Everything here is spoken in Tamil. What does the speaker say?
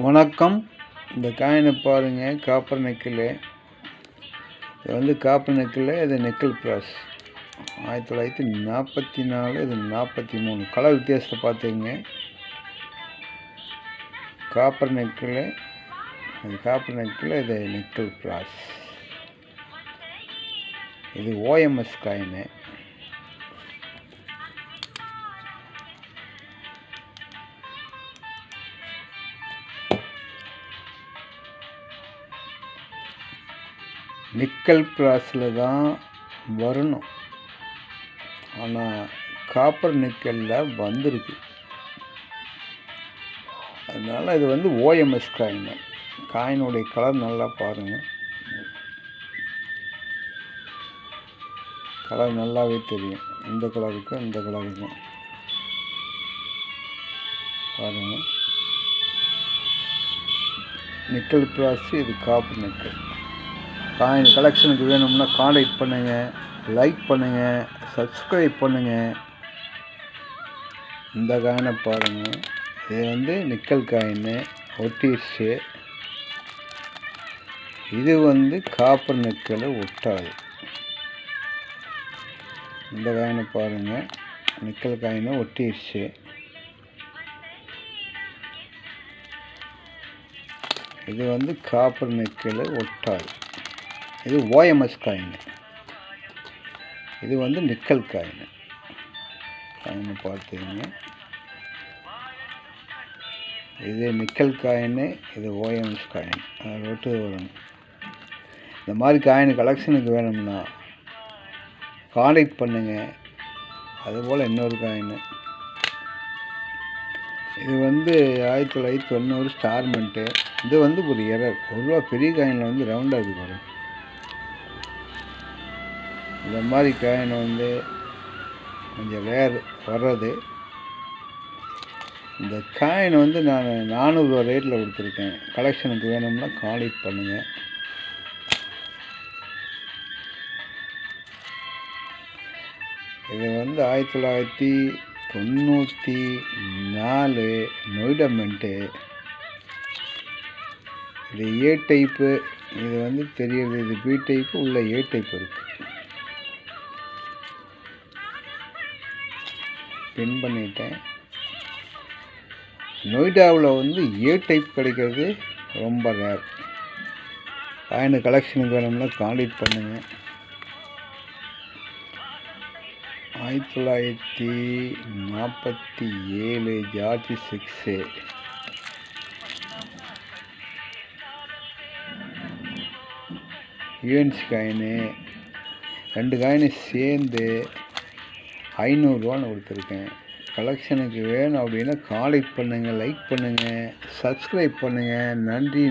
வணக்கம். இந்த காயினை பாருங்கள், காப்பர் நெக்கில். இது வந்து காப்பர் நெக்கில், இது நெக்கில் பிராஸ் 1944, இது 43. கலர் வித்தியாசத்தை பார்த்துங்க. காப்பர் நெக்கில், இது நெக்கில் பிராஸ். இது ஓஎம்எஸ் காயினு. நிக்கல் பிராஸில் தான் வரணும், ஆனால் காப்பர் நிக்கலில் வந்திருக்கு. அதனால் இது வந்து ஓஎம்எஸ் காயின். காயினுடைய கலர் நல்லா பாருங்கள். கலர் நல்லாவே தெரியும். இந்த கலருக்கும் இந்த கலருக்கும் பாருங்கள். நிக்கல் பிராஸ், இது காப்பர் நிக்கல். காயின் கலெக்ஷனுக்கு வேணும்னா கான்டாக்ட் பண்ணுங்கள், லைக் பண்ணுங்கள், சப்ஸ்கிரைப் பண்ணுங்கள். இந்த காயினை பாருங்கள். இது வந்து நிக்கல் காயின்னு ஒட்டிடுச்சு. இது வந்து காப்பர் நிக்கலை ஒட்டாது. இந்த காயினை பாருங்கள், நிக்கல் காயினை ஒட்டிடுச்சு. இது வந்து காப்பர் நிக்கலை ஒட்டாது. இது ஓஎம்எஸ் காயின். இது வந்து நிக்கல் காயின். காயினை பார்த்துங்க. இது நிக்கல் காயின்னு, இது ஓஎம்எஸ் காயின். அதை ஒட்டு வரும். இந்த மாதிரி காயின் கலெக்ஷனுக்கு வேணும்னா கான்டாக்ட் பண்ணுங்கள். அதுபோல் இன்னொரு காயின். இது வந்து 1990 ஸ்டார்மெண்ட்டு. இது வந்து ஒரு எரர். ரூபா பெரிய காயினில் வந்து ரவுண்டாக இருக்குது பாருங்கள். இந்த மாதிரி காயின் வந்து கொஞ்சம் ரேர் வர்றது. இந்த காயின் வந்து நான் 400 ரூபா ரேட்டில் கொடுத்துருக்கேன். கலெக்ஷனுக்கு வேணும்னா கான்டாக்ட் பண்ணுங்கள். இது வந்து 1994 நொய்டா மின்ட்டு. இது ஏ டைப்பு. இது வந்து தெரியுது. இது பி டைப்பு, உள்ள ஏ டைப் இருக்குது. பின் பண்ணிட்டேன். நொய்டாவில் வந்து ஏ டைப் கிடைக்கிறது ரொம்ப ரேர். காயின் கலெக்ஷனுக்கு வேணும்னா கான்டாக்ட் பண்ணுங்கள். 1947 ஜார்ஜ் 6 யூஎன்சி காயினு. 2 காயினு சேர்ந்து 500 ரூபான்னு கொடுத்துருக்கேன். கலெக்ஷனுக்கு வேணும் அப்படின்னா கான்டாக்ட் பண்ணுங்கள், லைக் பண்ணுங்கள், சப்ஸ்கிரைப் பண்ணுங்கள். நன்றி.